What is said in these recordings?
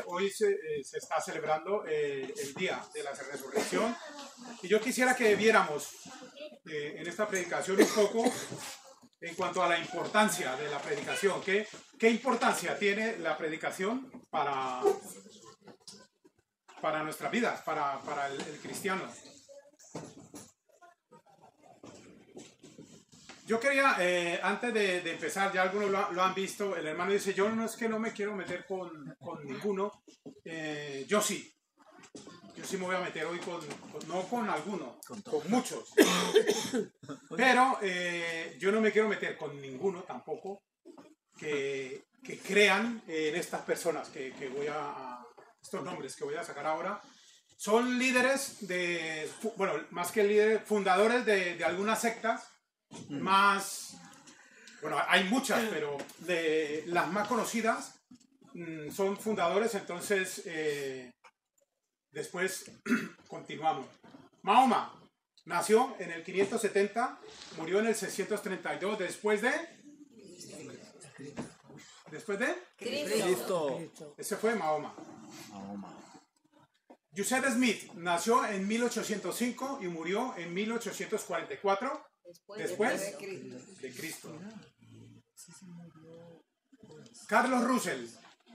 Hoy se está celebrando el día de la resurrección y yo quisiera que viéramos en esta predicación un poco en cuanto a la importancia de la predicación. ¿Qué importancia tiene la predicación para nuestras vidas, para el cristiano? Yo quería, antes de empezar, ya algunos lo han visto, el hermano dice, yo no es que no me quiero meter con ninguno, yo sí me voy a meter hoy no con alguno, con muchos, pero yo no me quiero meter con ninguno tampoco que crean en estas personas que voy estos nombres que voy a sacar ahora. Son líderes bueno, más que líderes, fundadores de algunas sectas. Más, bueno, hay muchas, pero de las más conocidas son fundadores, entonces después continuamos. Mahoma nació en el 570, murió en el 632 después de Cristo. Ese fue Mahoma. Joseph Smith nació en 1805 y murió en 1844. Después de Cristo. Carlos Russell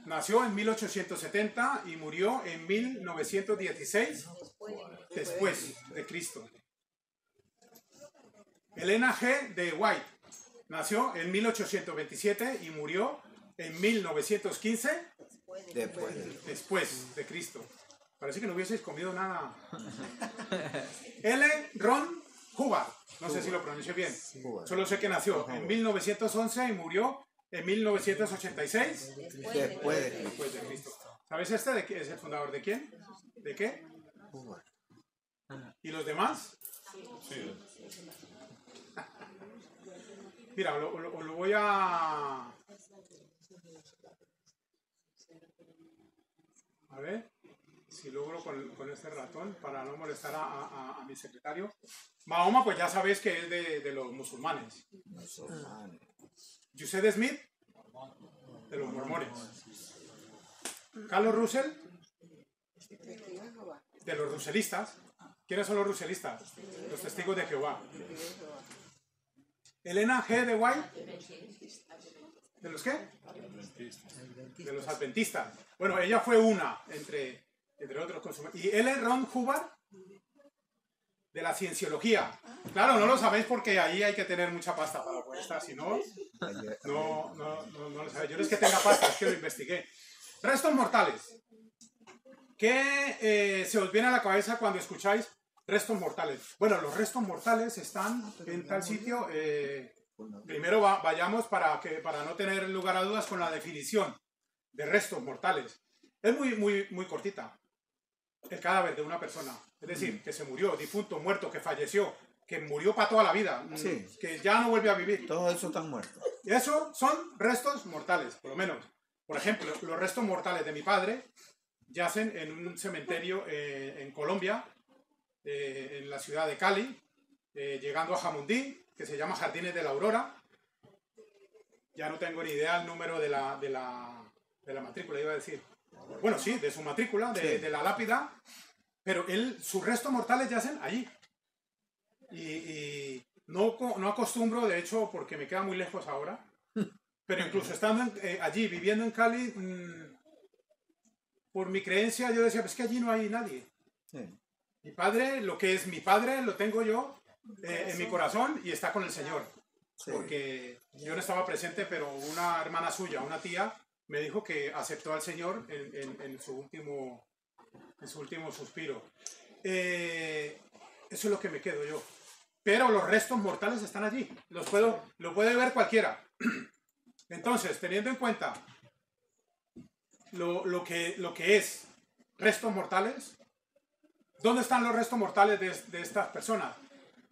nació en 1870 y murió en 1916 después de Cristo. Elena G. de White nació en 1827 y murió en 1915 después de Cristo. Parece que no hubieseis comido nada. L. Ron Hubbard, no sé si lo pronuncié bien, solo sé que nació en 1911 y murió en 1986 después de Cristo. ¿Sabes de qué es el fundador de quién? ¿De qué? ¿Y los demás? Sí. Mira, lo voy a ver si logro con este ratón para no molestar a mi secretario. Mahoma, pues ya sabéis que es de los musulmanes. Joseph Smith, de los mormones. Carlos Russell, de los russellistas. ¿Quiénes son los russellistas? Los testigos de Jehová. Elena G. de White, ¿de los qué? De los adventistas. Bueno, ella fue una entre otros consumidores. Y L. Ron Hubbard, de la cienciología. Claro, no lo sabéis porque ahí hay que tener mucha pasta para poder estar, si no, no lo sabéis. Yo no es que tenga pasta, es que lo investigué. Restos mortales. ¿Qué se os viene a la cabeza cuando escucháis restos mortales? Bueno, los restos mortales están en tal sitio. Primero vayamos para no tener lugar a dudas con la definición de restos mortales. Es muy cortita. El cadáver de una persona, es decir, que se murió, difunto, muerto, que falleció, que murió para toda la vida, sí, que ya no vuelve a vivir. Todo eso está muerto. Y eso son restos mortales, por lo menos. Por ejemplo, los restos mortales de mi padre yacen en un cementerio en Colombia, en la ciudad de Cali, llegando a Jamundí, que se llama Jardines de la Aurora. Ya no tengo ni idea el número de la matrícula, iba a decir. Bueno, sí, de su matrícula, de la lápida, pero sus restos mortales yacen allí. Y no acostumbro, de hecho, porque me queda muy lejos ahora, pero incluso estando allí, viviendo en Cali, por mi creencia, yo decía, pues que allí no hay nadie. Sí. Mi padre, lo que es mi padre, lo tengo yo en mi corazón y está con el Señor. Sí. Porque yo no estaba presente, pero una hermana suya, una tía, me dijo que aceptó al Señor en su último suspiro. Eso es lo que me quedo yo. Pero los restos mortales están allí. Lo puede ver cualquiera. Entonces, teniendo en cuenta lo que es restos mortales, ¿dónde están los restos mortales de estas personas?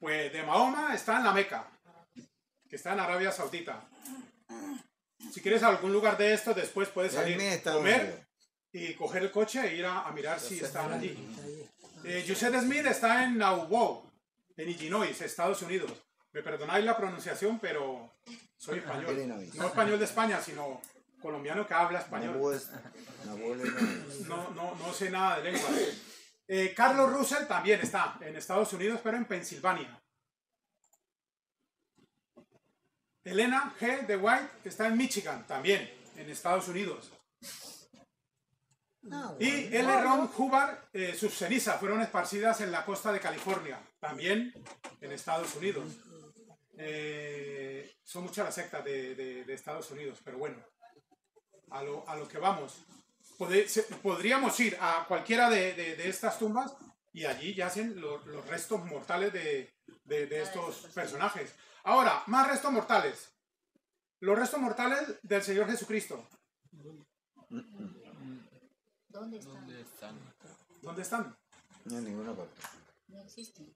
Pues de Mahoma está en la Meca, que está en Arabia Saudita. Si quieres algún lugar de estos, después puedes salir, comer y coger el coche e ir a mirar si están allí. Joseph Smith está en Nauvoo, en Illinois, Estados Unidos. Me perdonáis la pronunciación, pero soy español. No español de España, sino colombiano que habla español. No sé nada de lenguas. Carlos Russell también está en Estados Unidos, pero en Pensilvania. Elena G. de White está en Michigan, también en Estados Unidos. Y L. Ron Hubbard, sus cenizas fueron esparcidas en la costa de California, también en Estados Unidos. Son muchas las sectas de Estados Unidos, pero bueno, a lo que vamos. Podríamos ir a cualquiera de estas tumbas y allí yacen los restos mortales de estos personajes. Ahora, más restos mortales. Los restos mortales del Señor Jesucristo. ¿Dónde están? ¿Dónde están? No en ninguna parte. No existen.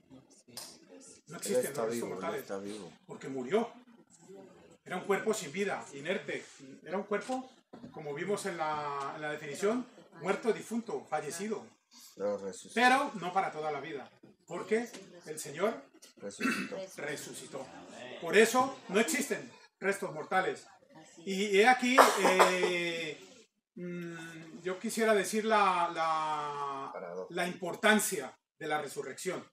No existen los restos Él mortales. está vivo. Porque murió. Era un cuerpo sin vida, inerte. Era un cuerpo, como vimos en la definición, muerto, difunto, fallecido. Pero no para toda la vida. Porque el Señor resucitó. Por eso no existen restos mortales. Y he aquí, yo quisiera decir la importancia de la resurrección.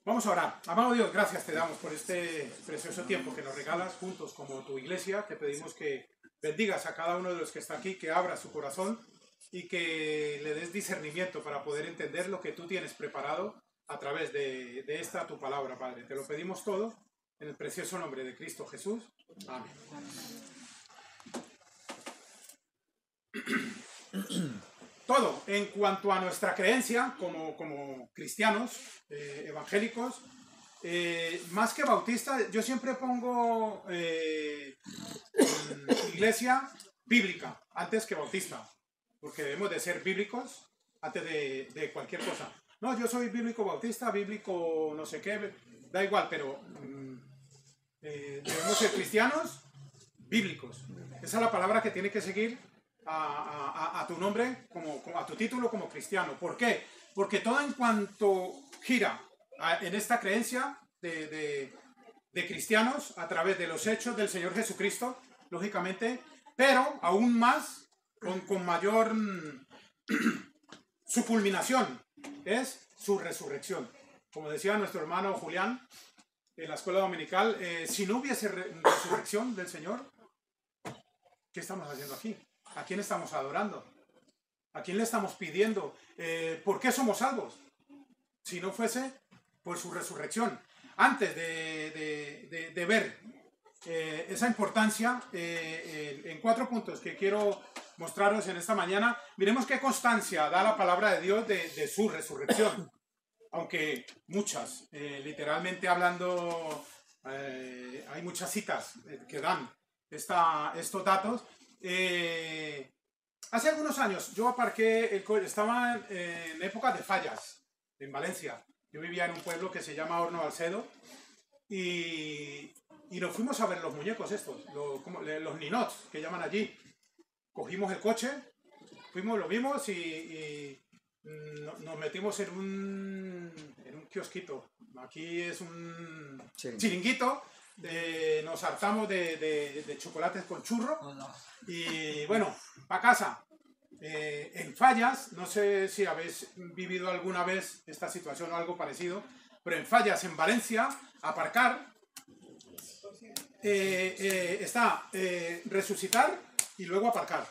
Vamos a orar. Amado Dios, gracias te damos por este precioso tiempo que nos regalas juntos como tu iglesia. Te pedimos que bendigas a cada uno de los que está aquí, que abra su corazón y que le des discernimiento para poder entender lo que tú tienes preparado a través de esta tu palabra, Padre. Te lo pedimos todo en el precioso nombre de Cristo Jesús. Amén. Todo en cuanto a nuestra creencia como cristianos evangélicos, más que bautistas, yo siempre pongo iglesia bíblica antes que bautista, porque debemos de ser bíblicos antes de cualquier cosa. No, yo soy bíblico bautista, bíblico no sé qué, da igual, pero debemos ser cristianos bíblicos. Esa es la palabra que tiene que seguir a tu nombre, a tu título como cristiano. ¿Por qué? Porque todo en cuanto gira en esta creencia de cristianos a través de los hechos del Señor Jesucristo, lógicamente, pero aún más, con mayor su culminación, es su resurrección. Como decía nuestro hermano Julián en la escuela dominical, si no hubiese resurrección del Señor, ¿qué estamos haciendo aquí? ¿A quién estamos adorando? ¿A quién le estamos pidiendo? ¿Por qué somos salvos? Si no fuese por su resurrección. Antes de ver esa importancia, en 4 puntos que quiero mostraros en esta mañana, miremos qué constancia da la palabra de Dios de su resurrección. Aunque muchas, literalmente hablando, hay muchas citas que dan estos datos. Hace algunos años yo aparqué estaba en época de fallas en Valencia. Yo vivía en un pueblo que se llama Horno Alcedo y nos fuimos a ver los muñecos estos, los ninots que llaman allí. Cogimos el coche, lo vimos y nos metimos en un kiosquito. Aquí es un chiringuito. Nos hartamos de chocolates con churro y bueno, para casa. En Fallas, no sé si habéis vivido alguna vez esta situación o algo parecido, pero en Fallas, en Valencia, aparcar está resucitar y luego aparcar.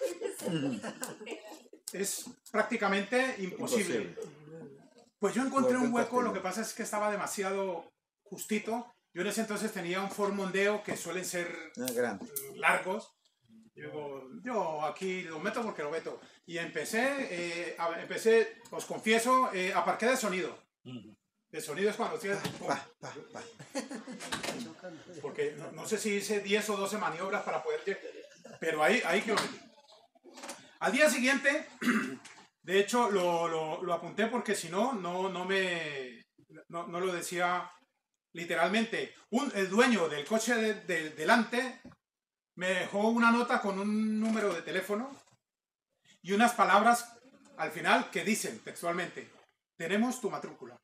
Es prácticamente imposible. Pues yo encontré un hueco, lo que pasa es que estaba demasiado justito. Yo en ese entonces tenía un Ford Mondeo que suelen ser largos. Yo aquí lo meto porque lo meto. Y empecé, os confieso, aparqué de sonido. De sonido es cuando tienes... Porque no sé si hice 10 o 12 maniobras para poder llegar. Pero ahí que lo metí. Al día siguiente, de hecho, lo apunté porque si no lo decía literalmente. El dueño del coche delante me dejó una nota con un número de teléfono y unas palabras al final que dicen textualmente: tenemos tu matrícula.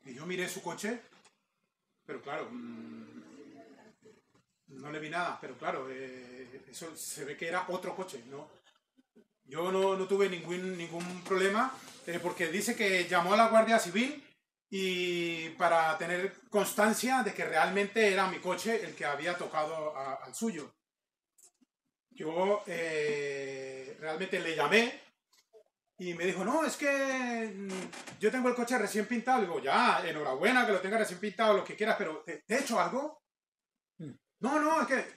Y yo miré su coche, pero claro, no le vi nada, pero claro, eso se ve que era otro coche, ¿no? Yo no tuve ningún problema, porque dice que llamó a la Guardia Civil y para tener constancia de que realmente era mi coche el que había tocado al suyo. Yo realmente le llamé y me dijo, no, es que yo tengo el coche recién pintado. Le digo, ya, enhorabuena que lo tenga recién pintado, lo que quieras, pero ¿te he hecho algo? No, es que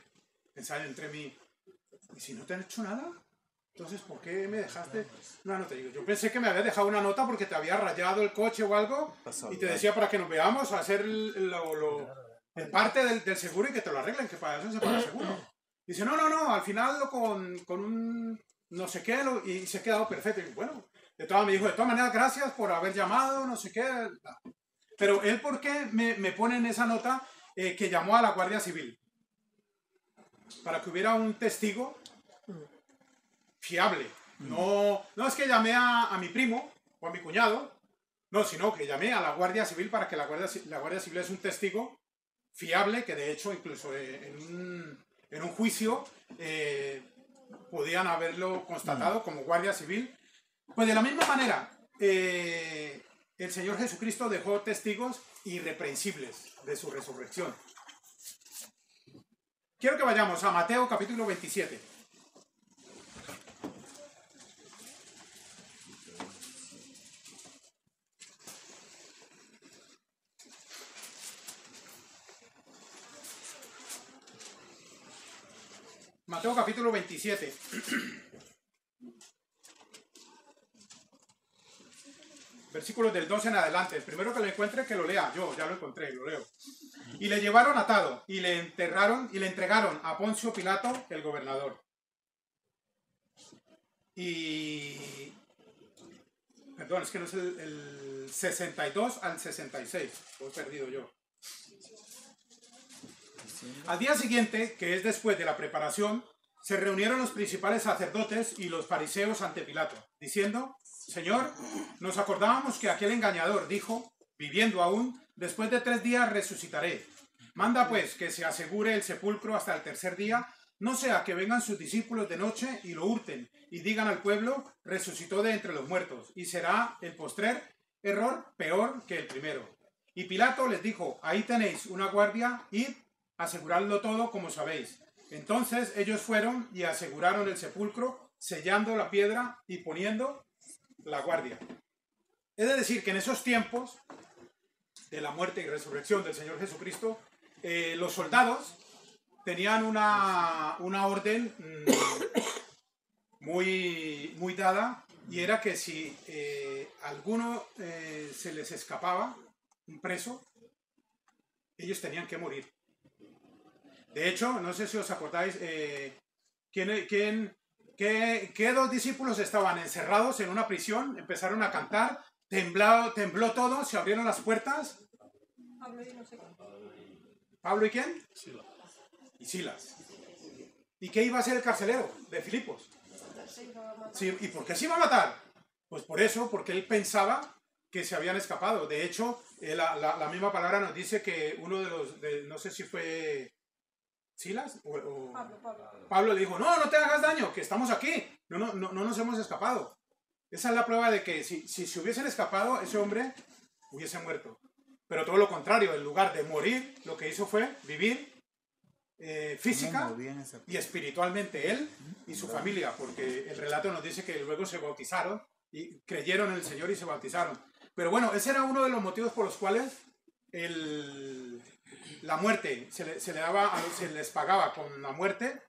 pensaba entre mí, ¿y si no te han hecho nada? Entonces, ¿por qué me dejaste una nota? Yo pensé que me habías dejado una nota porque te había rayado el coche o algo y te decía para que nos veamos, hacer el parte del seguro y que te lo arreglen, que para eso se paga el seguro. Dice, no, al final con un no sé qué y se ha quedado perfecto. Y bueno, me dijo, de todas maneras, gracias por haber llamado, no sé qué. Pero él, ¿por qué me pone en esa nota que llamó a la Guardia Civil? Para que hubiera un testigo fiable. No es que llamé a mi primo o a mi cuñado, no, sino que llamé a la Guardia Civil para que la Guardia Civil es un testigo fiable, que de hecho incluso en un juicio podían haberlo constatado como Guardia Civil. Pues de la misma manera, el Señor Jesucristo dejó testigos irreprensibles de su resurrección. Quiero que vayamos a Mateo capítulo 27. Mateo capítulo 27. Versículos del 12 en adelante. El primero que lo encuentre, que lo lea. Yo ya lo encontré, lo leo. Y le llevaron atado, y le entregaron a Poncio Pilato, el gobernador. Y... Perdón, es que no es el 62 al 66. Lo he perdido yo. Al día siguiente, que es después de la preparación, se reunieron los principales sacerdotes y los fariseos ante Pilato, diciendo, Señor, nos acordábamos que aquel engañador dijo, viviendo aún, después de 3 días resucitaré. Manda pues que se asegure el sepulcro hasta el tercer día, no sea que vengan sus discípulos de noche y lo hurten, y digan al pueblo, resucitó de entre los muertos, y será el postrer error peor que el primero. Y Pilato les dijo, ahí tenéis una guardia, id, aseguradlo todo como sabéis. Entonces ellos fueron y aseguraron el sepulcro, sellando la piedra y poniendo la guardia. Es decir, que en esos tiempos de la muerte y resurrección del Señor Jesucristo, los soldados tenían una orden muy dada, y era que si alguno se les escapaba, un preso, ellos tenían que morir. De hecho, no sé si os acordáis, ¿qué 2 discípulos estaban encerrados en una prisión? Empezaron a cantar, tembló todo, se abrieron las puertas. ¿Pablo y quién? Silas. Y Silas. ¿Y qué iba a hacer el carcelero de Filipos? Sí, ¿y por qué se iba a matar? Pues por eso, porque él pensaba que se habían escapado. De hecho, la misma palabra nos dice que uno de los, no sé si fue Silas o Pablo le dijo, no te hagas daño, que estamos aquí, no nos hemos escapado. Esa es la prueba de que si se hubiesen escapado, ese hombre hubiese muerto. Pero todo lo contrario, en lugar de morir, lo que hizo fue vivir física y espiritualmente él y su familia, porque el relato nos dice que luego se bautizaron y creyeron en el Señor y se bautizaron. Pero bueno, ese era uno de los motivos por los cuales la muerte se les pagaba con la muerte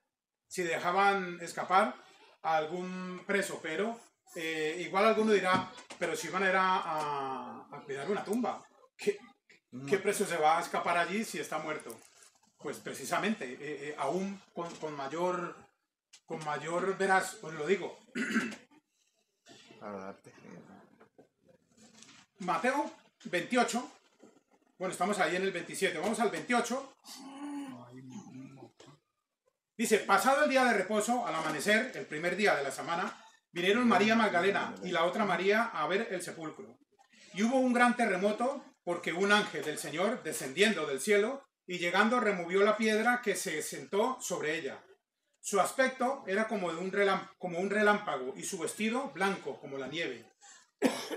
si dejaban escapar a algún preso. Pero igual alguno dirá, pero si van a cuidar una tumba, ¿qué preso se va a escapar allí si está muerto? Pues precisamente, aún con mayor veraz, os lo digo. Mateo 28, bueno, estamos ahí en el 27, vamos al 28. Dice, pasado el día de reposo, al amanecer, el primer día de la semana, vinieron María Magdalena y la otra María a ver el sepulcro. Y hubo un gran terremoto, porque un ángel del Señor, descendiendo del cielo, y llegando removió la piedra que se sentó sobre ella. Su aspecto era como un relámpago y su vestido blanco como la nieve.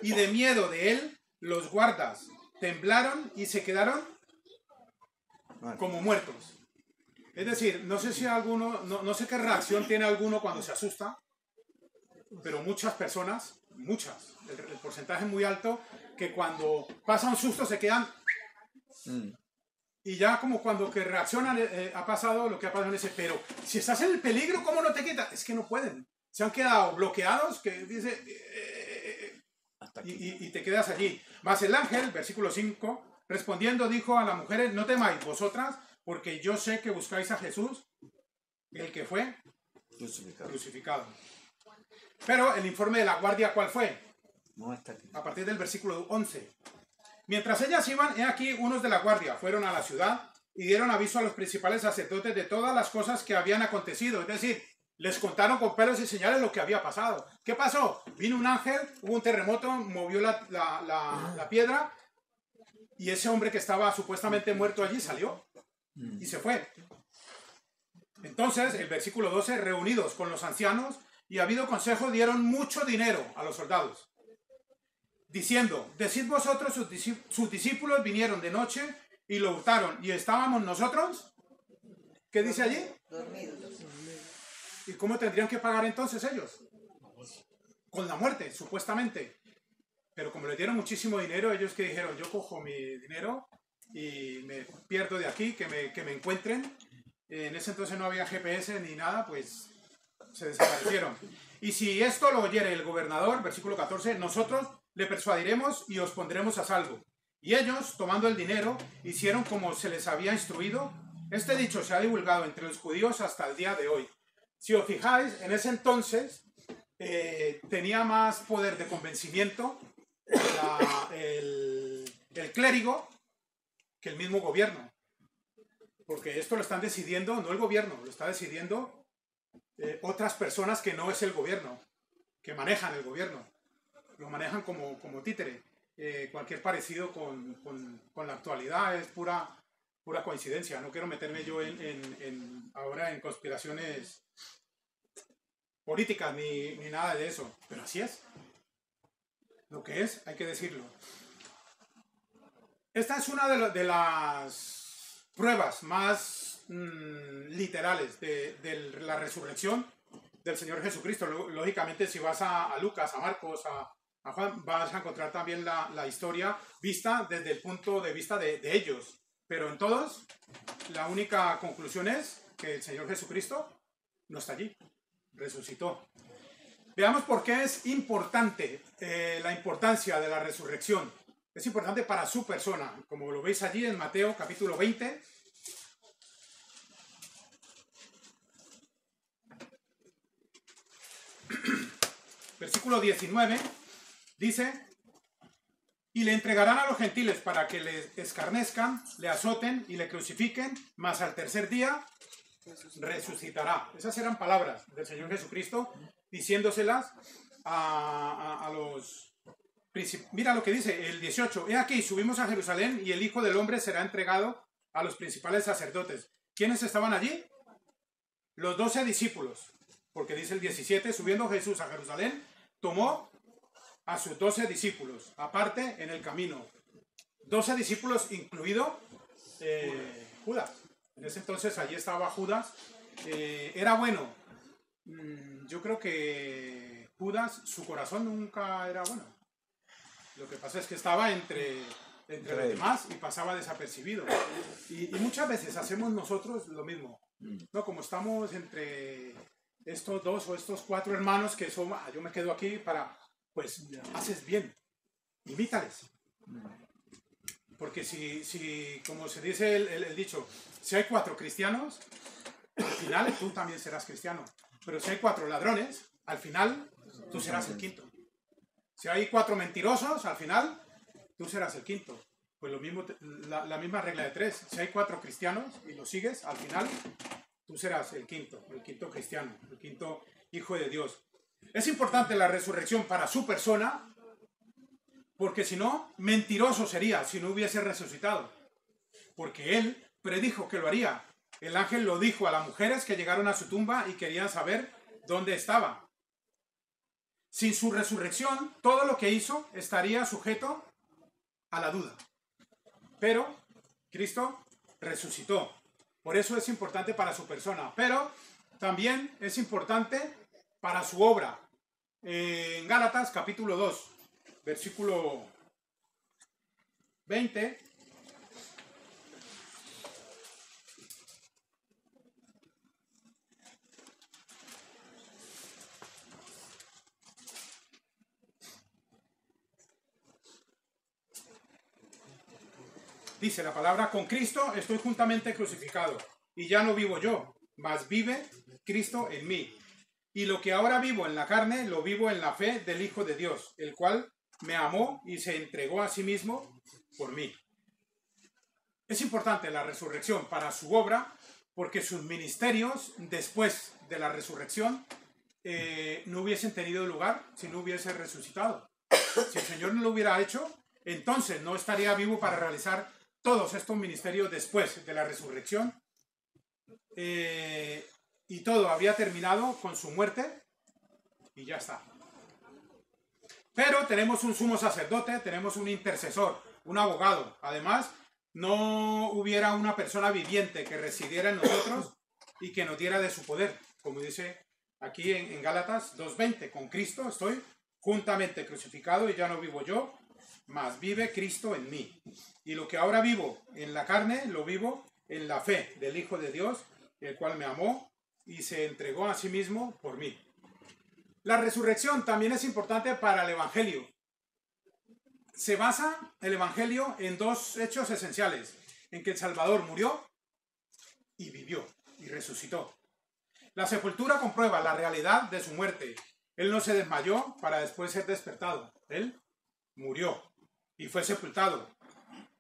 Y de miedo de él, los guardas temblaron y se quedaron como muertos. Es decir, no sé si alguno, no sé qué reacción tiene alguno cuando se asusta, pero muchas personas, el porcentaje es muy alto, que cuando pasa un susto se quedan y ya como cuando que reaccionan ha pasado lo que ha pasado en ese, pero si estás en el peligro, ¿cómo no te quitas? Es que no pueden, se han quedado bloqueados, que dice, y te quedas allí. Mas el ángel, versículo 5, respondiendo dijo a las mujeres, no temáis vosotras, porque yo sé que buscáis a Jesús, el que fue crucificado. Pero el informe de la guardia, ¿cuál fue? No está aquí. A partir del versículo 11. Mientras ellas iban, he aquí unos de la guardia fueron a la ciudad y dieron aviso a los principales sacerdotes de todas las cosas que habían acontecido. Es decir, les contaron con pelos y señales lo que había pasado. ¿Qué pasó? Vino un ángel, hubo un terremoto, movió la piedra y ese hombre que estaba supuestamente muerto allí salió y se fue. Entonces, el versículo 12, reunidos con los ancianos y habido consejo, dieron mucho dinero a los soldados, diciendo, decid vosotros, sus discípulos vinieron de noche y lo hurtaron, y estábamos nosotros, ¿qué dice allí? Dormidos. ¿Y cómo tendrían que pagar entonces ellos? Con la muerte, supuestamente. Pero como le dieron muchísimo dinero, ellos que dijeron, yo cojo mi dinero y me pierdo de aquí, que me encuentren. En ese entonces no había GPS ni nada, pues se desaparecieron. Y si esto lo oyere el gobernador, versículo 14, nosotros le persuadiremos y os pondremos a salvo. Y ellos, tomando el dinero, hicieron como se les había instruido. Este dicho se ha divulgado entre los judíos hasta el día de hoy. Si os fijáis, en ese entonces tenía más poder de convencimiento el clérigo que el mismo gobierno. Porque esto lo están decidiendo, no el gobierno, lo está decidiendo otras personas que no es el gobierno, que manejan el gobierno. Lo manejan como títere. Cualquier parecido con la actualidad es pura coincidencia. No quiero meterme yo ahora en conspiraciones políticas ni nada de eso, pero así es. Lo que es, hay que decirlo. Esta es una de las pruebas más literales de la resurrección del Señor Jesucristo. Lógicamente, si vas a Lucas, a Marcos, a Juan, vas a encontrar también la historia vista desde el punto de vista de ellos. Pero en todos, la única conclusión es que el Señor Jesucristo no está allí, resucitó. Veamos por qué es importante la importancia de la resurrección. Es importante para su persona, como lo veis allí en Mateo capítulo 20. Versículo 19, dice, y le entregarán a los gentiles para que le escarnezcan, le azoten y le crucifiquen, mas al tercer día resucitará. Esas eran palabras del Señor Jesucristo, diciéndoselas a los... Mira lo que dice el 18. He aquí, subimos a Jerusalén y el Hijo del Hombre será entregado a los principales sacerdotes. ¿Quiénes estaban allí? Los 12 discípulos. Porque dice el 17, subiendo Jesús a Jerusalén, tomó a sus 12 discípulos, aparte en el camino. 12 discípulos, incluido Judas. En ese entonces allí estaba Judas. Era bueno. Yo creo que Judas, su corazón nunca era bueno. Lo que pasa es que estaba entre los demás y pasaba desapercibido. Y muchas veces hacemos nosotros lo mismo. ¿No? Como estamos entre estos dos o estos cuatro hermanos que son, yo me quedo aquí para, pues, haces bien. Imítales. Porque si como se dice el dicho, si hay 4 cristianos, al final tú también serás cristiano. Pero si hay 4 ladrones, al final tú serás el quinto. Si hay 4 mentirosos, al final tú serás el quinto. Pues lo mismo, la misma regla de 3. Si hay 4 cristianos y lo sigues, al final tú serás el quinto cristiano, el quinto hijo de Dios. Es importante la resurrección para su persona, porque si no, mentiroso sería si no hubiese resucitado. Porque él predijo que lo haría. El ángel lo dijo a las mujeres que llegaron a su tumba y querían saber dónde estaba. Sin su resurrección, todo lo que hizo estaría sujeto a la duda. Pero Cristo resucitó. Por eso es importante para su persona. Pero también es importante para su obra. En Gálatas capítulo 2, versículo 20. Dice la palabra: con Cristo estoy juntamente crucificado, y ya no vivo yo, mas vive Cristo en mí. Y lo que ahora vivo en la carne, lo vivo en la fe del Hijo de Dios, el cual me amó y se entregó a sí mismo por mí. Es importante la resurrección para su obra, porque sus ministerios después de la resurrección no hubiesen tenido lugar si no hubiese resucitado. Si el Señor no lo hubiera hecho, entonces no estaría vivo para realizar todos estos ministerios después de la resurrección. Y todo había terminado con su muerte y ya está. Pero tenemos un sumo sacerdote, tenemos un intercesor, un abogado. Además, no hubiera una persona viviente que residiera en nosotros y que nos diera de su poder. Como dice aquí en Gálatas 2:20, con Cristo estoy juntamente crucificado y ya no vivo yo, mas vive Cristo en mí. Y lo que ahora vivo en la carne, lo vivo en la fe del Hijo de Dios, el cual me amó y se entregó a sí mismo por mí. La resurrección también es importante para el Evangelio. Se basa el Evangelio en dos hechos esenciales: en que el Salvador murió y vivió y resucitó. La sepultura comprueba la realidad de su muerte. Él no se desmayó para después ser despertado. Él murió y fue sepultado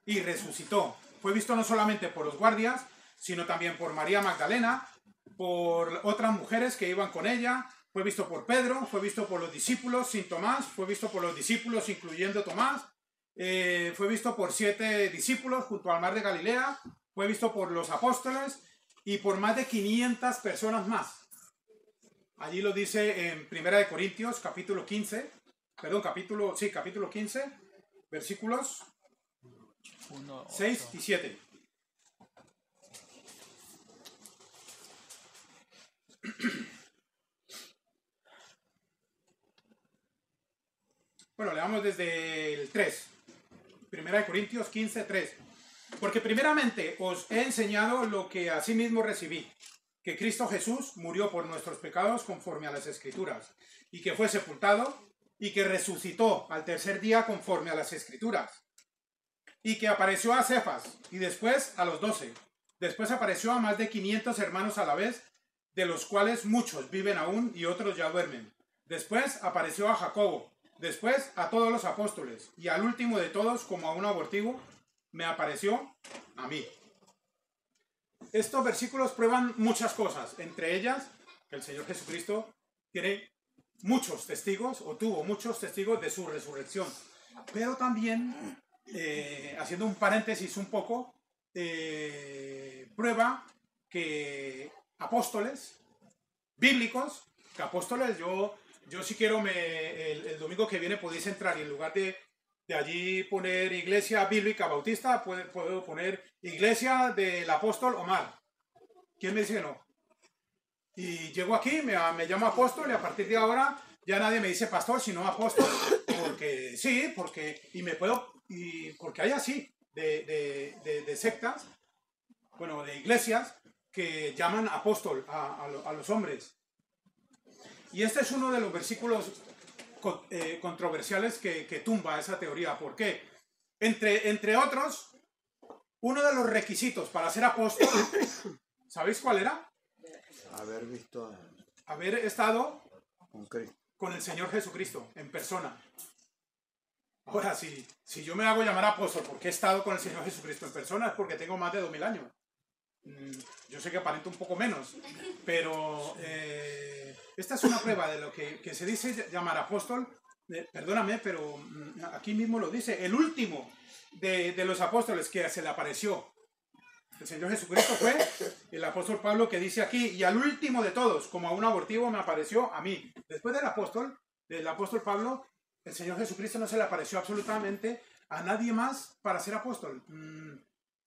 y resucitó. Fue visto no solamente por los guardias, sino también por María Magdalena, por otras mujeres que iban con ella. Fue visto por Pedro, fue visto por los discípulos sin Tomás, fue visto por los discípulos incluyendo Tomás, fue visto por 7 discípulos junto al mar de Galilea, fue visto por los apóstoles y por más de 500 personas más. Allí lo dice en 1 Corintios capítulo 15, capítulo 15, versículos 6 y 7. Bueno, leamos desde el 3. 1 Corintios 15, 3. Porque primeramente os he enseñado lo que asimismo recibí, que Cristo Jesús murió por nuestros pecados conforme a las Escrituras, y que fue sepultado, y que resucitó al tercer día conforme a las Escrituras, y que apareció a Cefas, y después a los 12. Después apareció a más de 500 hermanos a la vez, de los cuales muchos viven aún y otros ya duermen. Después apareció a Jacobo, después a todos los apóstoles, y al último de todos, como a un abortivo, me apareció a mí. Estos versículos prueban muchas cosas, entre ellas que el Señor Jesucristo tiene muchos testigos, o tuvo muchos testigos de su resurrección. Pero también, haciendo un paréntesis un poco, prueba que apóstoles bíblicos, que apóstoles, yo si quiero, el domingo que viene podéis entrar y en lugar de allí poner Iglesia Bíblica Bautista, puedo poner Iglesia del Apóstol Omar. ¿Quién me dice que no? Y llego aquí, me llamo apóstol y a partir de ahora ya nadie me dice pastor, sino apóstol, porque sí, porque hay así de sectas, bueno, de iglesias que llaman apóstol a los hombres. Y este es uno de los versículos controversiales que tumba esa teoría. ¿Por qué? Entre otros, uno de los requisitos para ser apóstol, ¿sabéis cuál era? Haber estado con el Señor Jesucristo en persona. Ahora, si yo me hago llamar apóstol porque he estado con el Señor Jesucristo en persona, es porque tengo más de 2000 años. Yo sé que aparento un poco menos, pero esta es una prueba de lo que se dice llamar apóstol. Perdóname, pero aquí mismo lo dice. El último de los apóstoles que se le apareció El Señor Jesucristo fue el apóstol Pablo que dice aquí, y al último de todos, como a un abortivo me apareció a mí. Después del apóstol Pablo, el Señor Jesucristo no se le apareció absolutamente a nadie más para ser apóstol.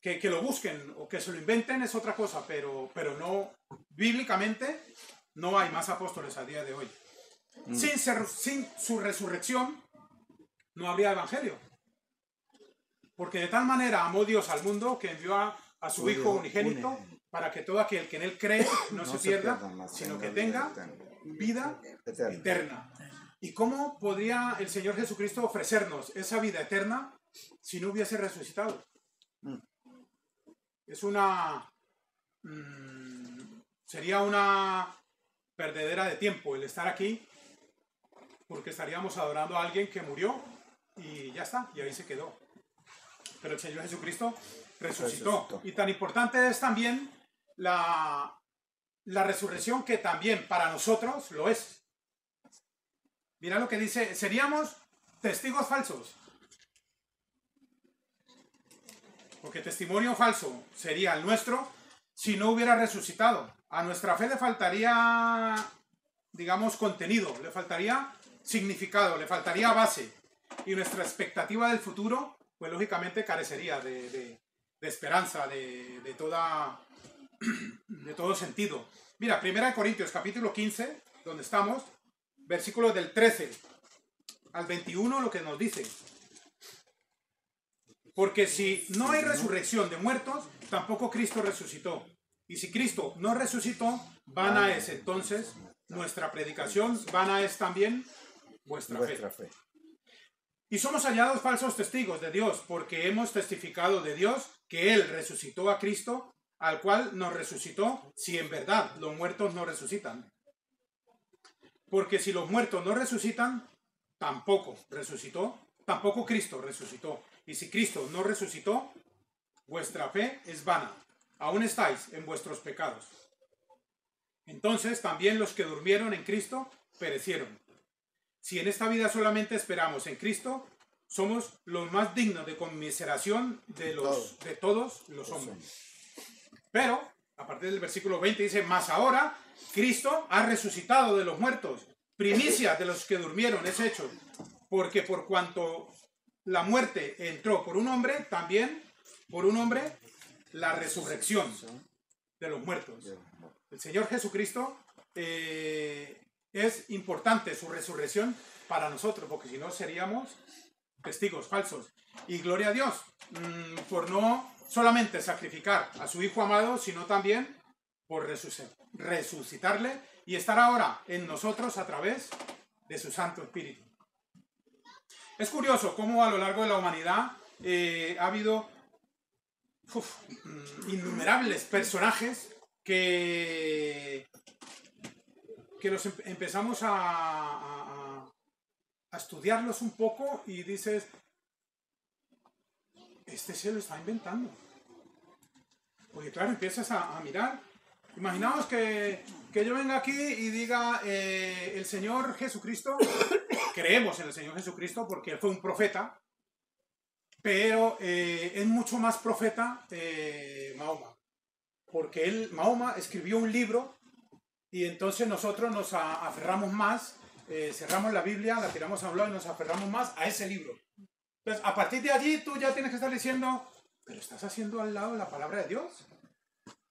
Que lo busquen o que se lo inventen es otra cosa, pero no, bíblicamente no hay más apóstoles a día de hoy. Sin su resurrección no habría evangelio. Porque de tal manera amó Dios al mundo que envió a su Hijo unigénito para que todo aquel que en Él cree no se pierda, sino que tenga vida eterna. ¿Y cómo podría el Señor Jesucristo ofrecernos esa vida eterna si no hubiese resucitado? Sería una perdedera de tiempo el estar aquí, porque estaríamos adorando a alguien que murió y ya está, y ahí se quedó. Pero el Señor Jesucristo resucitó. Y tan importante es también la resurrección, que también para nosotros lo es. Mira lo que dice, seríamos testigos falsos. Porque testimonio falso sería el nuestro si no hubiera resucitado. A nuestra fe le faltaría, digamos, contenido, le faltaría significado, le faltaría base. Y nuestra expectativa del futuro, pues lógicamente carecería de esperanza, de todo sentido. Mira, 1 Corintios capítulo 15, donde estamos, versículos del 13 al 21, lo que nos dice. Porque si no hay resurrección de muertos, tampoco Cristo resucitó. Y si Cristo no resucitó, vana es entonces nuestra predicación, vana es también vuestra fe. Y somos hallados falsos testigos de Dios, porque hemos testificado de Dios que Él resucitó a Cristo, al cual nos resucitó, si en verdad los muertos no resucitan. Porque si los muertos no resucitan, tampoco Cristo resucitó. Y si Cristo no resucitó, vuestra fe es vana. Aún estáis en vuestros pecados. Entonces también los que durmieron en Cristo perecieron. Si en esta vida solamente esperamos en Cristo, somos los más dignos de conmiseración de todos los hombres. Pero, a partir del versículo 20 dice, mas ahora Cristo ha resucitado de los muertos, primicia de los que durmieron es hecho, porque por cuanto la muerte entró por un hombre, también por un hombre la resurrección de los muertos. El Señor Jesucristo es importante su resurrección para nosotros, porque si no seríamos testigos falsos. Y gloria a Dios por no solamente sacrificar a su Hijo amado, sino también por resucitarle y estar ahora en nosotros a través de su Santo Espíritu. Es curioso cómo a lo largo de la humanidad ha habido innumerables personajes que los empezamos a estudiarlos un poco y dices, este se lo está inventando. Porque claro, empiezas a mirar. Imaginaos que yo venga aquí y diga, el Señor Jesucristo, creemos en el Señor Jesucristo porque Él fue un profeta, pero es mucho más profeta Mahoma. Porque Mahoma escribió un libro y entonces nosotros nos aferramos más, cerramos la Biblia, la tiramos a un lado y nos aferramos más a ese libro. Entonces, a partir de allí tú ya tienes que estar diciendo, pero estás haciendo al lado la palabra de Dios.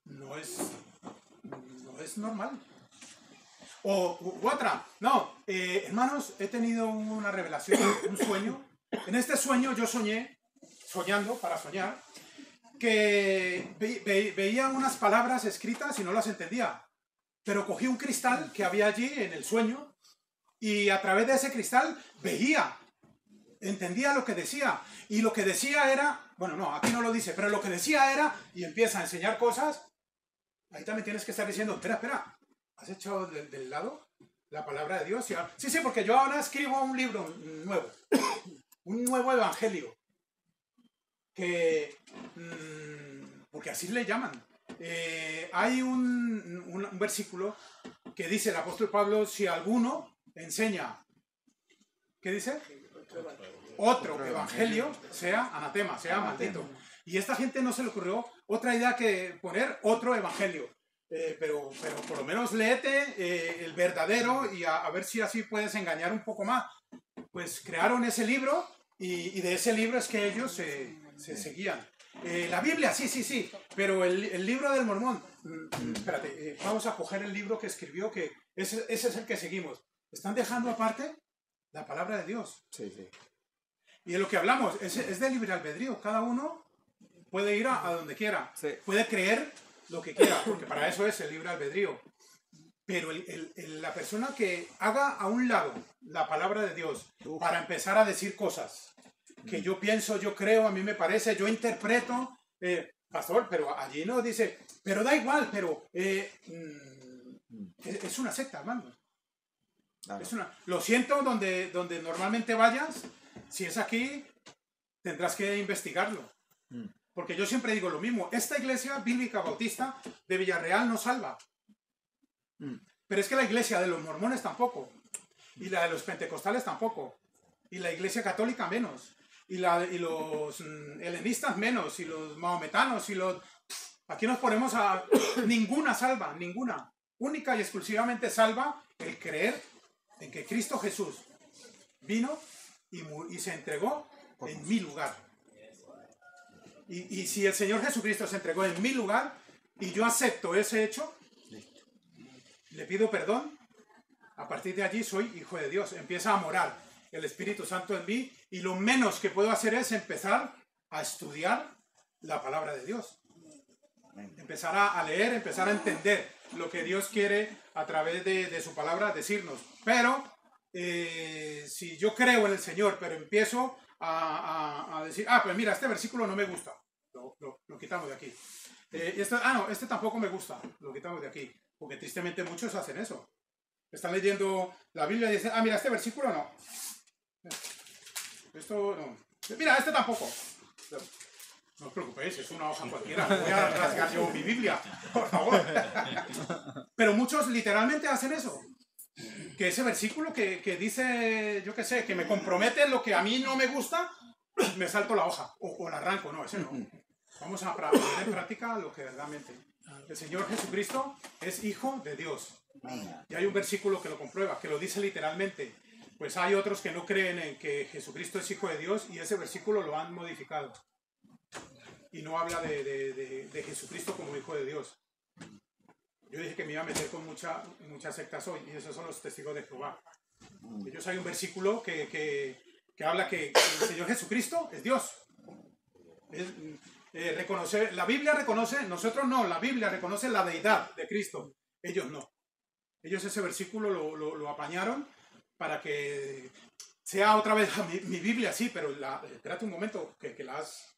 No es normal. O otra, no, hermanos, he tenido una revelación, un sueño. En este sueño yo soñando, que veía unas palabras escritas y no las entendía. Pero cogí un cristal que había allí en el sueño y a través de ese cristal entendía lo que decía. Y lo que decía era, bueno, no, aquí no lo dice, pero lo que decía era, y empieza a enseñar cosas. Ahí también tienes que estar diciendo, espera, ¿has echado del lado la palabra de Dios? Sí, porque yo ahora escribo un libro nuevo, un nuevo evangelio, porque así le llaman. Hay un versículo que dice el apóstol Pablo, si alguno enseña, ¿qué dice? Otro evangelio, sea anatema, sea maldito. Y a esta gente no se le ocurrió otra idea que poner otro evangelio. Pero por lo menos léete el verdadero y a ver si así puedes engañar un poco más. Pues crearon ese libro y de ese libro es que ellos se seguían. La Biblia, sí, pero el libro del Mormón, espérate, vamos a coger el libro que escribió, que ese es el que seguimos. Están dejando aparte la palabra de Dios. Sí, sí. Y de lo que hablamos es de libre albedrío. Cada uno puede ir a donde quiera, Sí. puede creer lo que quiera, porque para eso es el libre albedrío. Pero la persona que haga a un lado la palabra de Dios para empezar a decir cosas que yo pienso, yo creo, a mí me parece, yo interpreto, pastor, pero allí no dice, pero da igual, pero es una secta, hermano. Claro. Lo siento, donde normalmente vayas, si es aquí, tendrás que investigarlo. Porque yo siempre digo lo mismo, esta iglesia bíblica bautista de Villarreal no salva. Pero es que la iglesia de los mormones tampoco, y la de los pentecostales tampoco, y la iglesia católica menos, y los helenistas menos, y los mahometanos, aquí nos ponemos a... Ninguna salva, ninguna. Única y exclusivamente salva el creer en que Cristo Jesús vino y se entregó en mi lugar. Y si el Señor Jesucristo se entregó en mi lugar y yo acepto ese hecho, le pido perdón, a partir de allí soy hijo de Dios. Empieza a morar el Espíritu Santo en mí y lo menos que puedo hacer es empezar a estudiar la palabra de Dios. Empezar a leer, empezar a entender lo que Dios quiere a través de su palabra decirnos. Pero si yo creo en el Señor, pero empiezo a decir, pues mira, este versículo no me gusta, lo quitamos de aquí. Este tampoco me gusta, lo quitamos de aquí. Porque tristemente muchos hacen eso. Están leyendo la Biblia y dicen, mira, este versículo no. Esto no. Mira, este tampoco. No os preocupéis, es una hoja cualquiera. Voy a rasgar yo mi Biblia, por favor. Pero muchos literalmente hacen eso. Que ese versículo que dice, yo qué sé, que me compromete en lo que a mí no me gusta, me salto la hoja o la arranco. No, ese no. Vamos a poner en práctica lo que verdaderamente. El Señor Jesucristo es hijo de Dios. Y hay un versículo que lo comprueba, que lo dice literalmente. Pues hay otros que no creen en que Jesucristo es hijo de Dios y ese versículo lo han modificado. Y no habla de Jesucristo como hijo de Dios. Yo dije que me iba a meter con muchas sectas hoy y esos son los testigos de Jehová. Ellos hay un versículo que habla que el Señor Jesucristo es Dios. La Biblia reconoce, nosotros no, la Biblia reconoce la deidad de Cristo, ellos no. Ellos ese versículo lo apañaron para que sea otra vez mi Biblia, sí, pero espérate un momento, que la has...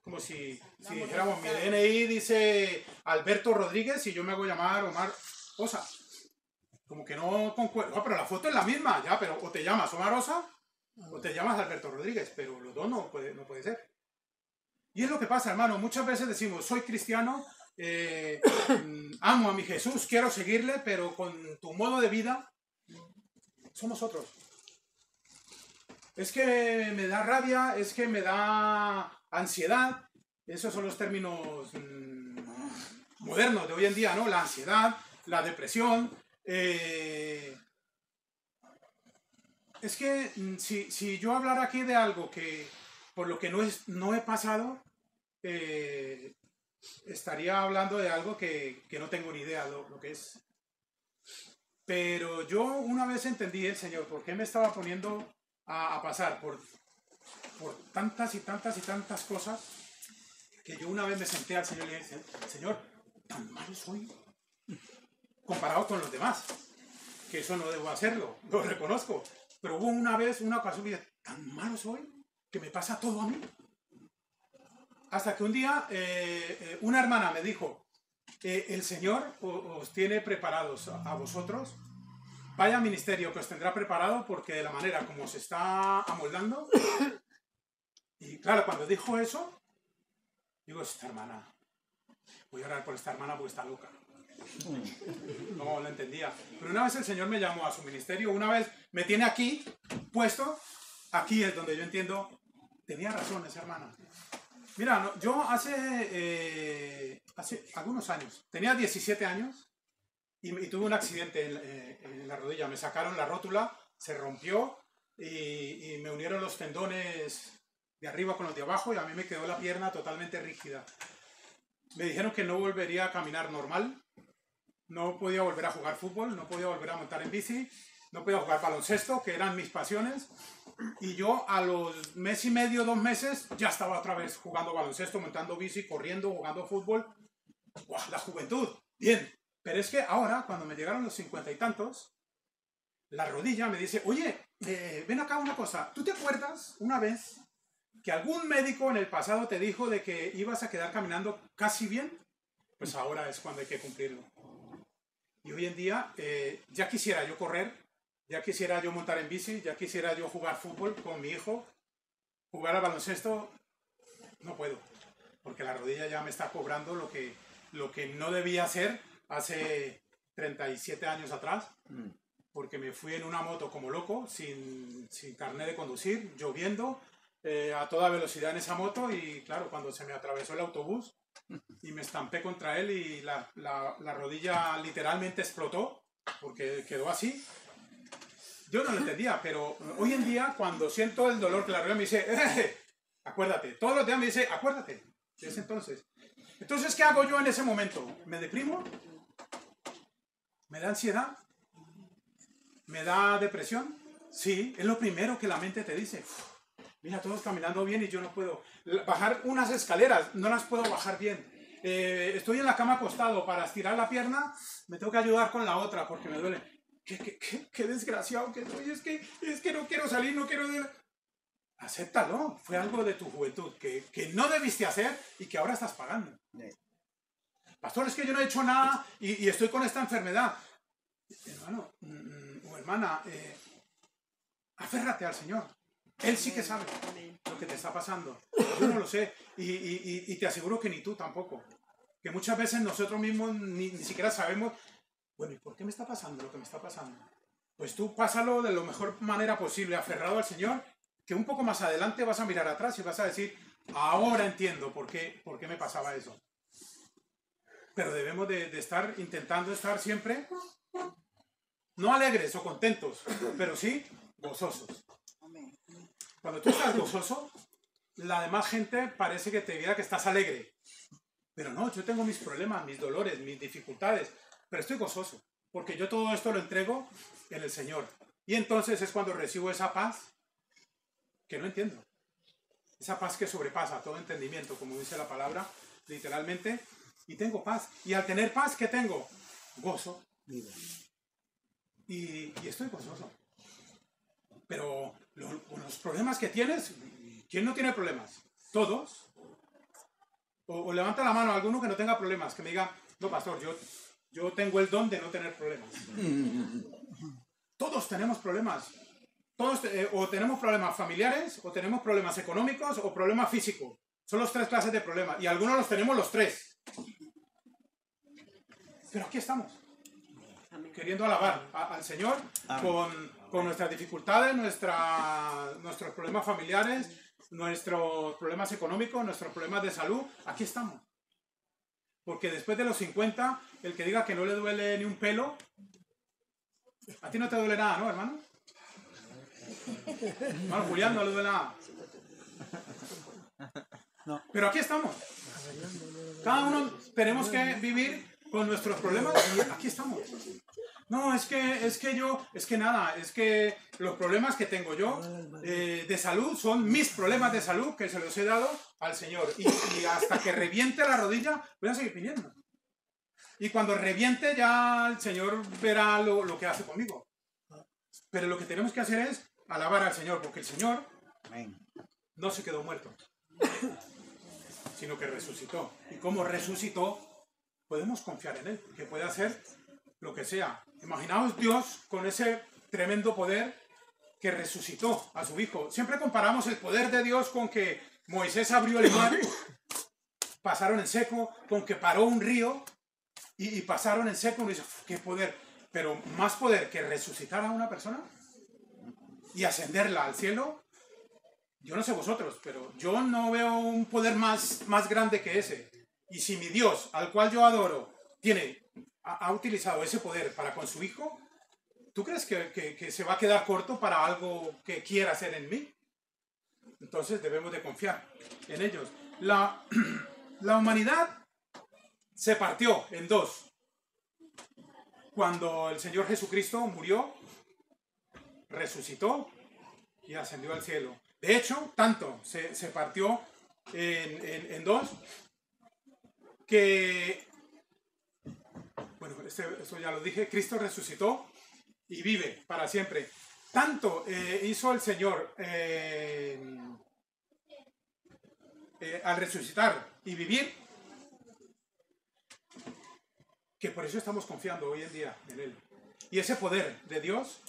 Como si dijéramos, mi DNI dice Alberto Rodríguez y yo me hago llamar Omar Osa. Como que no concuerdo, pero la foto es la misma, ya, pero o te llamas Omar Osa o te llamas Alberto Rodríguez, pero los dos no puede ser. Y es lo que pasa, hermano. Muchas veces decimos, soy cristiano, amo a mi Jesús, quiero seguirle, pero con tu modo de vida somos otros. Es que me da rabia, es que me da ansiedad. Esos son los términos modernos de hoy en día, ¿no? La ansiedad, la depresión. Es que si yo hablara aquí de algo que por lo que no he pasado, estaría hablando de algo que no tengo ni idea lo que es. Pero yo una vez entendí el Señor por qué me estaba poniendo a pasar por tantas y tantas y tantas cosas, que yo una vez me senté al Señor y le dije, Señor, tan malo soy comparado con los demás, que eso no debo hacerlo, lo reconozco. Pero hubo una ocasión que dije, tan malo soy que me pasa todo a mí. Hasta que un día una hermana me dijo, el Señor os tiene preparados a vosotros, vaya ministerio que os tendrá preparado, porque de la manera como se está amoldando. Y claro, cuando dijo eso, digo, esta hermana, voy a orar por esta hermana porque está loca. No lo entendía. Pero una vez el Señor me llamó a su ministerio, una vez me tiene aquí puesto, aquí es donde yo entiendo, tenía razón esa hermana. Mira, no, yo hace algunos años, tenía 17 años y tuve un accidente en la rodilla. Me sacaron la rótula, se rompió y me unieron los tendones de arriba con los de abajo y a mí me quedó la pierna totalmente rígida. Me dijeron que no volvería a caminar normal, no podía volver a jugar fútbol, no podía volver a montar en bici, no podía jugar baloncesto, que eran mis pasiones. Y yo a los mes y medio, 2 meses, ya estaba otra vez jugando baloncesto, montando bici, corriendo, jugando fútbol. ¡Buah, la juventud! Bien. Pero es que ahora, cuando me llegaron los 50 y tantos, la rodilla me dice, oye, ven acá una cosa. ¿Tú te acuerdas una vez que algún médico en el pasado te dijo de que ibas a quedar caminando casi bien? Pues ahora es cuando hay que cumplirlo. Y hoy en día ya quisiera yo correr, ya quisiera yo montar en bici, ya quisiera yo jugar fútbol con mi hijo, jugar al baloncesto, no puedo, porque la rodilla ya me está cobrando lo que no debía hacer hace 37 años atrás, porque me fui en una moto como loco, sin carnet de conducir, lloviendo, a toda velocidad en esa moto y claro, cuando se me atravesó el autobús y me estampé contra él y la rodilla literalmente explotó, porque quedó así. Yo no lo entendía, pero hoy en día cuando siento el dolor que la rodilla me dice, acuérdate, todos los días me dice, acuérdate, de ese entonces. Entonces, ¿qué hago yo en ese momento? ¿Me deprimo? ¿Me da ansiedad? ¿Me da depresión? Sí, es lo primero que la mente te dice. Mira, todos caminando bien y yo no puedo bajar unas escaleras, no las puedo bajar bien. Estoy en la cama acostado, para estirar la pierna me tengo que ayudar con la otra porque me duele. Qué desgraciado que soy, es que no quiero salir, no quiero... Acéptalo, fue algo de tu juventud que no debiste hacer y que ahora estás pagando. Pastor, es que yo no he hecho nada y estoy con esta enfermedad. Hermano o hermana, aférrate al Señor. Él sí que sabe lo que te está pasando. Yo no lo sé. Y te aseguro que ni tú tampoco. Que muchas veces nosotros mismos ni siquiera sabemos, bueno, ¿y por qué me está pasando lo que me está pasando? Pues tú pásalo de la mejor manera posible, aferrado al Señor, que un poco más adelante vas a mirar atrás y vas a decir, ahora entiendo por qué me pasaba eso. Pero debemos de estar intentando estar siempre, no alegres o contentos, pero sí gozosos. Cuando tú estás gozoso, la demás gente parece que te diga que estás alegre. Pero no, yo tengo mis problemas, mis dolores, mis dificultades, pero estoy gozoso, porque yo todo esto lo entrego en el Señor. Y entonces es cuando recibo esa paz que no entiendo. Esa paz que sobrepasa todo entendimiento, como dice la palabra, literalmente, y tengo paz. Y al tener paz, ¿qué tengo? Gozo. Y estoy gozoso. Pero los problemas que tienes, ¿quién no tiene problemas? ¿Todos? O levanta la mano alguno que no tenga problemas, que me diga, no, pastor, yo tengo el don de no tener problemas. Todos tenemos problemas. Todos o tenemos problemas familiares, o tenemos problemas económicos, o problemas físicos. Son las 3 clases de problemas. Y algunos los tenemos los 3. Pero aquí estamos. Queriendo alabar al Señor con nuestras dificultades, nuestros problemas familiares, nuestros problemas económicos, nuestros problemas de salud. Aquí estamos. Porque después de los 50, el que diga que no le duele ni un pelo, a ti no te duele nada, ¿no, hermano? Hermano Julián, no le duele nada. No. Pero aquí estamos. Cada uno tenemos que vivir con nuestros problemas y aquí estamos. No, es que nada, es que los problemas que tengo yo de salud son mis problemas de salud que se los he dado al Señor. Y hasta que reviente la rodilla, voy a seguir pidiendo. Y cuando reviente ya el Señor verá lo que hace conmigo. Pero lo que tenemos que hacer es alabar al Señor, porque el Señor no se quedó muerto, sino que resucitó. Y como resucitó, podemos confiar en Él, que puede hacer lo que sea. Imaginaos Dios con ese tremendo poder que resucitó a su Hijo. Siempre comparamos el poder de Dios con que Moisés abrió el mar, pasaron en seco, con que paró un río y pasaron en seco. Uno dice, qué poder. Pero más poder que resucitar a una persona y ascenderla al cielo, Yo no sé vosotros, pero yo no veo un poder más grande que ese. Y si mi Dios, al cual yo adoro, ha utilizado ese poder para con su Hijo, ¿tú crees que se va a quedar corto para algo que quiera hacer en mí? Entonces debemos de confiar en ellos. La humanidad se partió en dos. Cuando el Señor Jesucristo murió, resucitó y ascendió al cielo. De hecho, tanto se partió en dos que, bueno, eso ya lo dije, Cristo resucitó y vive para siempre. Tanto hizo el Señor al resucitar y vivir, que por eso estamos confiando hoy en día en Él. Y ese poder de Dios,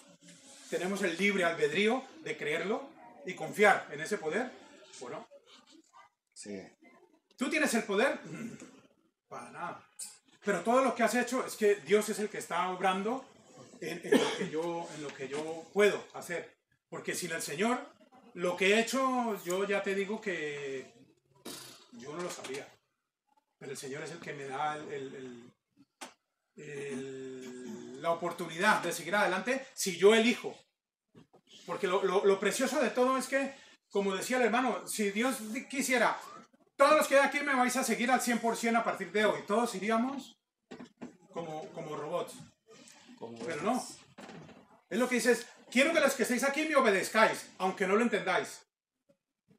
tenemos el libre albedrío de creerlo y confiar en ese poder. Bueno, Sí. ¿tú tienes el poder? Para nada. Pero todo lo que has hecho es que Dios es el que está obrando en lo que yo puedo hacer. Porque sin el Señor, lo que he hecho, yo ya te digo que yo no lo sabía. Pero el Señor es el que me da la oportunidad de seguir adelante si yo elijo. Porque lo precioso de todo es que, como decía el hermano, si Dios quisiera, todos los que hay aquí me vais a seguir al 100% a partir de hoy. Todos iríamos como robots. Pero no. Es lo que dices, quiero que los que estéis aquí me obedezcáis, aunque no lo entendáis.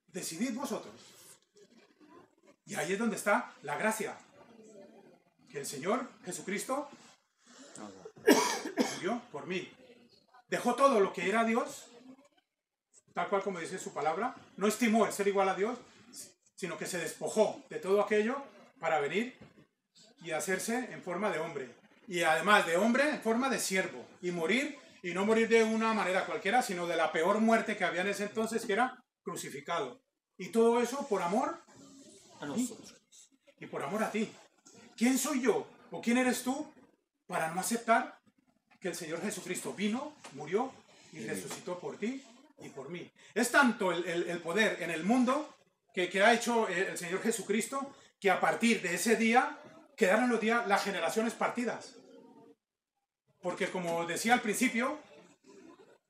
Decidid vosotros. Y ahí es donde está la gracia. Que el Señor Jesucristo murió por mí. Dejó todo lo que era Dios, tal cual como dice su palabra. No estimó el ser igual a Dios, sino que se despojó de todo aquello para venir y hacerse en forma de hombre. Y además de hombre, en forma de siervo. Y morir, y no morir de una manera cualquiera, sino de la peor muerte que había en ese entonces, que era crucificado. Y todo eso por amor A nosotros. y por amor a ti. ¿Quién soy yo o quién eres tú para no aceptar que el Señor Jesucristo vino, murió y resucitó por ti y por mí? Es tanto el poder en el mundo que ha hecho el Señor Jesucristo, que a partir de ese día quedaron las generaciones partidas. Porque como decía al principio,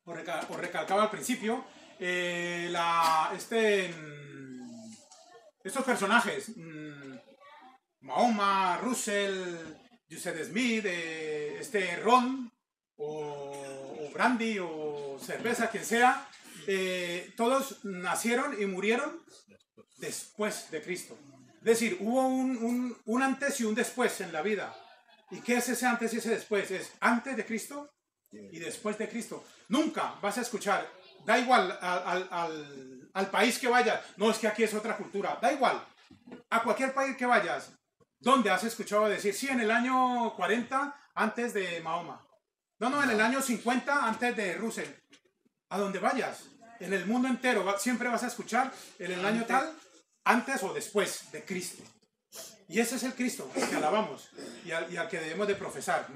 os recalcaba al principio, estos personajes, Mahoma, Russell, Joseph Smith, Ron, o Brandy, o cerveza, quien sea, todos nacieron y murieron después de Cristo. Es decir, hubo un antes y un después en la vida. ¿Y qué es ese antes y ese después? Es antes de Cristo y después de Cristo. Nunca vas a escuchar, da igual al país que vayas, no, es que aquí es otra cultura, da igual, a cualquier país que vayas, ¿dónde has escuchado decir, sí, en el año 40 antes de Mahoma? No, en el año 50 antes de Russell. A donde vayas, en el mundo entero, siempre vas a escuchar en el año tal, antes o después de Cristo. Y ese es el Cristo que alabamos y al que debemos de profesar.